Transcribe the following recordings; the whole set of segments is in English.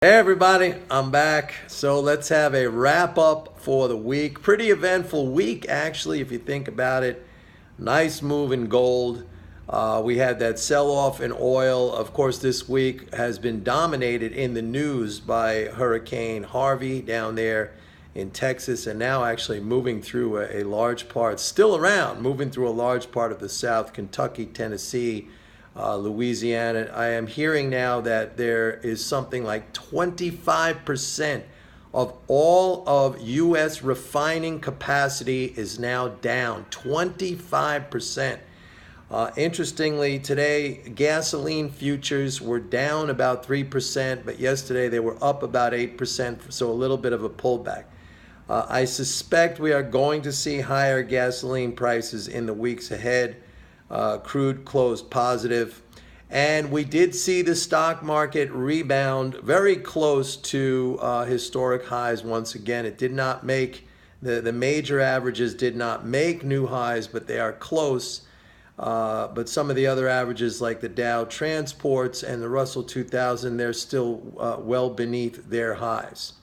Hey everybody, I'm back. So let's have a wrap up for the week. Pretty eventful week, actually, if you think about it. Nice move in gold. We had that sell off in oil. Of course, this week has been dominated in the news by Hurricane Harvey down there in Texas, and now actually moving through a large part, still around, moving through a large part of the South, Kentucky, Tennessee, Louisiana. I am hearing now that there is something like 25% of all of U.S. refining capacity is now down. 25%. Interestingly, today gasoline futures were down about 3%, but yesterday they were up about 8%, so a little bit of a pullback. I suspect we are going to see higher gasoline prices in the weeks ahead. Crude closed positive. And we did see the stock market rebound very close to historic highs once again. It did not make, the major averages did not make new highs, but they are close. But some of the other averages like the Dow Transports and the Russell 2000, they're still well beneath their highs.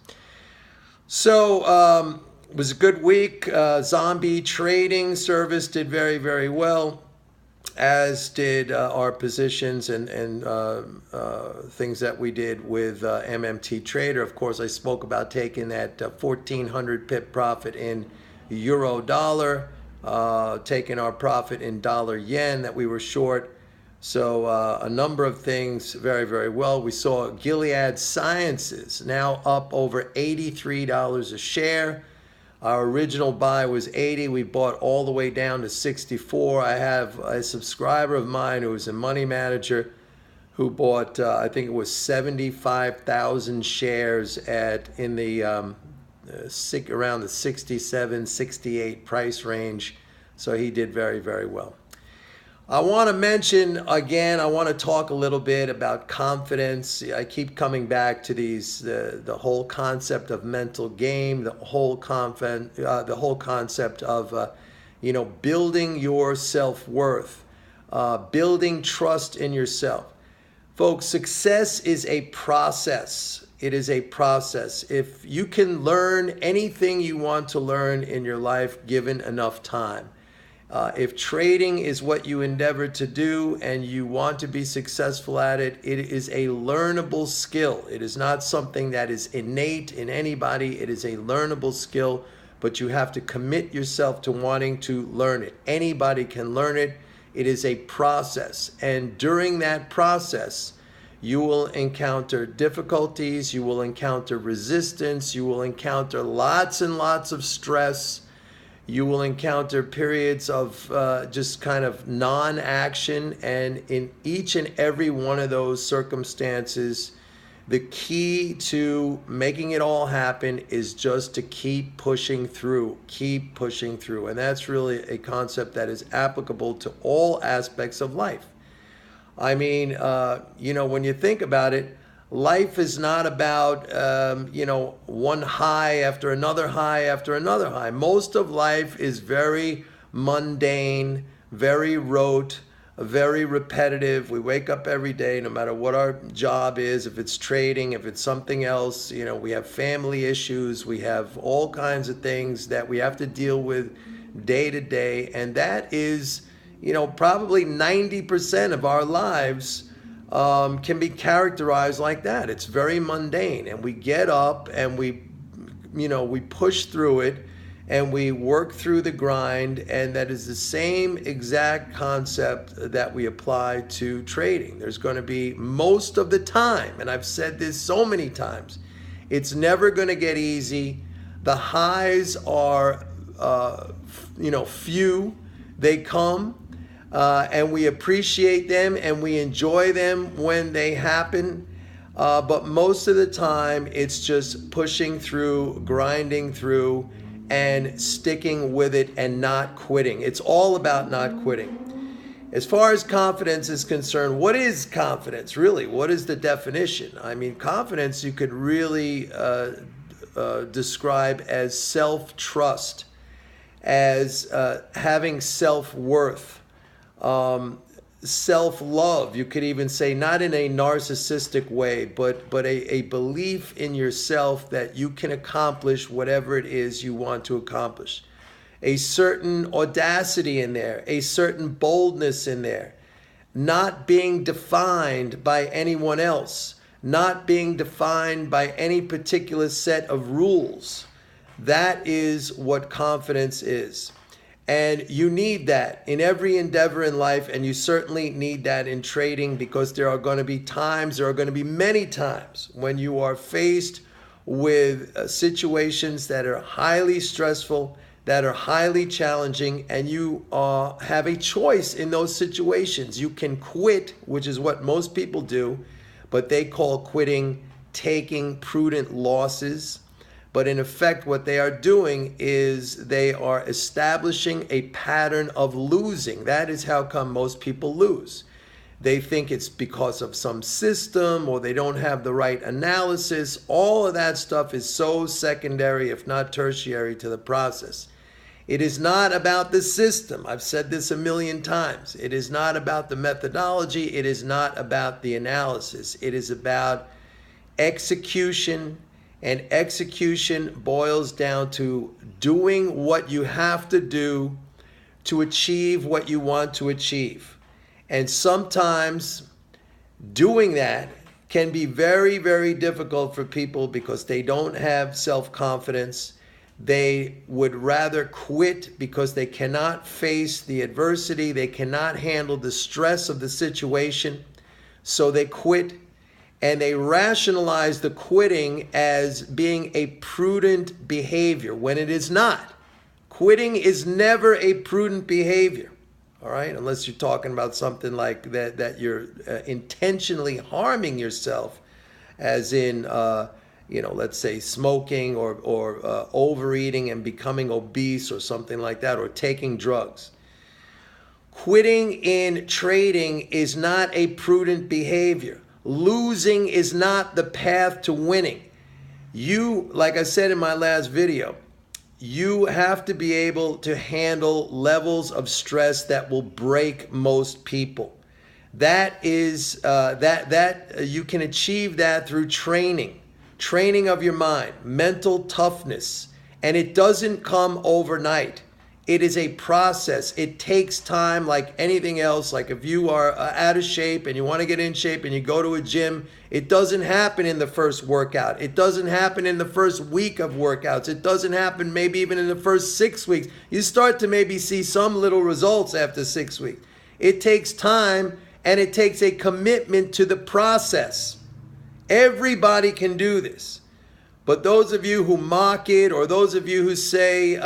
So it was a good week. Zombie trading service did very, very well, as did our positions and things that we did with MMT Trader. Of course, I spoke about taking that 1,400 pip profit in euro dollar, taking our profit in dollar yen that we were short. So a number of things very, very well. We saw Gilead Sciences now up over $83 a share. Our original buy was 80. We bought all the way down to 64. I have a subscriber of mine who is a money manager who bought, I think it was 75,000 shares in the around the 67, 68 price range. So he did very, very well. I want to mention again, I want to talk a little bit about confidence. I keep coming back to the whole concept of mental game, the whole concept of, building your self-worth, building trust in yourself. Folks, success is a process. It is a process. If you can learn anything you want to learn in your life, given enough time. If trading is what you endeavor to do and you want to be successful at it, it is a learnable skill. It is not something that is innate in anybody. It is a learnable skill, but you have to commit yourself to wanting to learn it. Anybody can learn it. It is a process. And during that process, you will encounter difficulties. You will encounter resistance. You will encounter lots and lots of stress. You will encounter periods of just kind of non-action, and in each and every one of those circumstances, the key to making it all happen is just to keep pushing through, and that's really a concept that is applicable to all aspects of life. I mean, when you think about it, life is not about, one high after another high after another high. Most of life is very mundane, very rote, very repetitive. We wake up every day, no matter what our job is, if it's trading, if it's something else, we have family issues, we have all kinds of things that we have to deal with day to day. And that is, probably 90% of our lives can be characterized like that. It's very mundane, and we get up and we push through it and we work through the grind, and that is the same exact concept that we apply to trading. There's going to be, most of the time, and I've said this so many times, it's never going to get easy. The highs are, few. They come. And we appreciate them and we enjoy them when they happen. But most of the time, it's just pushing through, grinding through, and sticking with it and not quitting. It's all about not quitting. As far as confidence is concerned, what is confidence really? What is the definition? I mean, confidence you could really describe as self-trust, as having self-worth. self-love. You could even say, not in a narcissistic way, but a belief in yourself that you can accomplish whatever it is you want to accomplish. A certain audacity in there, a certain boldness in there, not being defined by anyone else, not being defined by any particular set of rules. That is what confidence is. And you need that in every endeavor in life, and you certainly need that in trading, because there are going to be many times when you are faced with situations that are highly stressful, that are highly challenging, and you have a choice in those situations. You can quit, which is what most people do, but they call quitting taking prudent losses. But in effect, what they are doing is they are establishing a pattern of losing. That is how come most people lose. They think it's because of some system, or they don't have the right analysis. All of that stuff is so secondary, if not tertiary, to the process. It is not about the system. I've said this a million times. It is not about the methodology. It is not about the analysis. It is about execution. And execution boils down to doing what you have to do to achieve what you want to achieve. And sometimes doing that can be very, very difficult for people because they don't have self-confidence. They would rather quit because they cannot face the adversity. They cannot handle the stress of the situation. So they quit. And they rationalize the quitting as being a prudent behavior when it is not. Quitting is never a prudent behavior, all right? Unless you're talking about something like that you're intentionally harming yourself, as in, let's say smoking or overeating and becoming obese or something like that, or taking drugs. Quitting in trading is not a prudent behavior. Losing is not the path to winning. You, like I said in my last video, you have to be able to handle levels of stress that will break most people. That is that you can achieve that through training of your mind, mental toughness, and it doesn't come overnight. It is a process. It takes time, like anything else. Like if you are out of shape and you want to get in shape and you go to a gym, it doesn't happen in the first workout. It doesn't happen in the first week of workouts. It doesn't happen maybe even in the first 6 weeks. You start to maybe see some little results after 6 weeks. It takes time, and it takes a commitment to the process. Everybody can do this. But those of you who mock it, or those of you who say,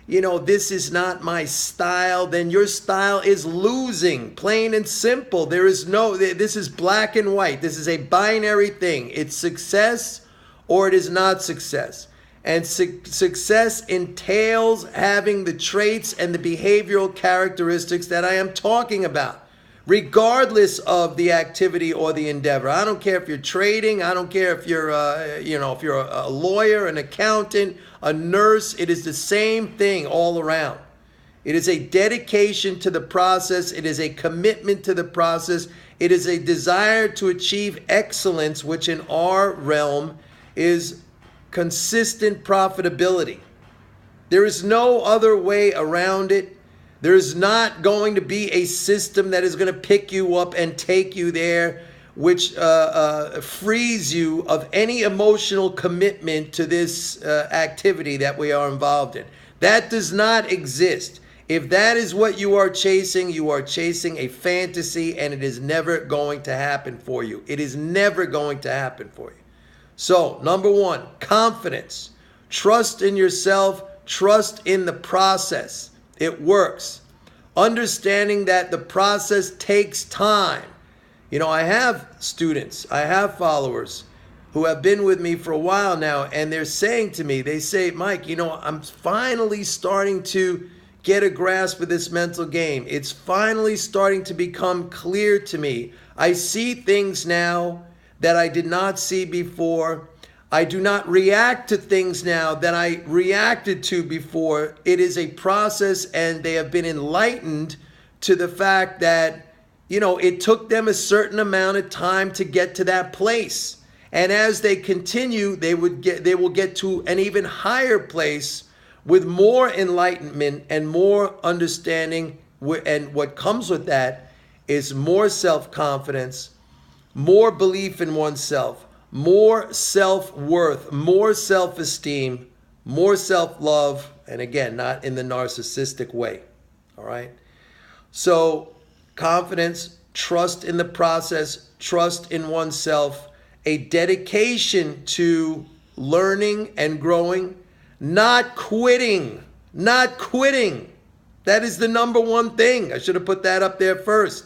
this is not my style, then your style is losing, plain and simple. This is black and white. This is a binary thing. It's success or it is not success. And success entails having the traits and the behavioral characteristics that I am talking about, regardless of the activity or the endeavor. I don't care if you're trading. I don't care if you're, if you're a lawyer, an accountant, a nurse. It is the same thing all around. It is a dedication to the process. It is a commitment to the process. It is a desire to achieve excellence, which in our realm is consistent profitability. There is no other way around it. There's not going to be a system that is going to pick you up and take you there, which frees you of any emotional commitment to this activity that we are involved in. That does not exist. If that is what you are chasing a fantasy, and it is never going to happen for you. It is never going to happen for you. So, number one, confidence. Trust in yourself. Trust in the process. It works. Understanding that the process takes time. I have students, I have followers who have been with me for a while now, and they're saying to me, they say, Mike, I'm finally starting to get a grasp of this mental game. It's finally starting to become clear to me. I see things now that I did not see before. I do not react to things now that I reacted to before. It is a process, and they have been enlightened to the fact that it took them a certain amount of time to get to that place. And as they continue, they will get to an even higher place with more enlightenment and more understanding. And what comes with that is more self-confidence, more belief in oneself, more self-worth, more self-esteem, more self-love, and again, not in the narcissistic way. All right? So, confidence, trust in the process, trust in oneself, a dedication to learning and growing, not quitting. Not quitting. That is the number one thing. I should have put that up there first.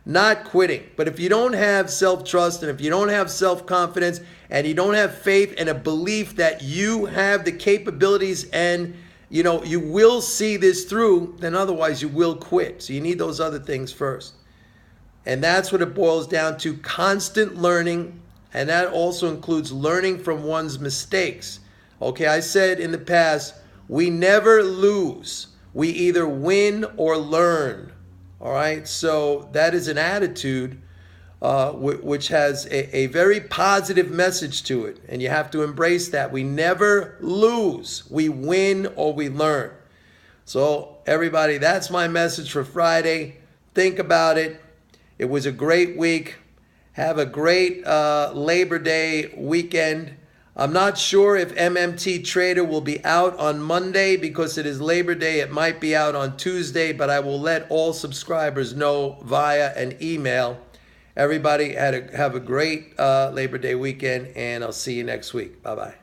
Not quitting. But if you don't have self-trust, and if you don't have self-confidence, and you don't have faith and a belief that you have the capabilities and you will see this through, then otherwise you will quit. So you need those other things first. And that's what it boils down to: constant learning. And that also includes learning from one's mistakes. Okay, I said in the past, we never lose. We either win or learn. All right, so that is an attitude which has a very positive message to it. And you have to embrace that. We never lose. We win or we learn. So everybody, that's my message for Friday. Think about it. It was a great week. Have a great Labor Day weekend. I'm not sure if MMT Trader will be out on Monday because it is Labor Day. It might be out on Tuesday, but I will let all subscribers know via an email. Everybody have a great Labor Day weekend, and I'll see you next week. Bye-bye.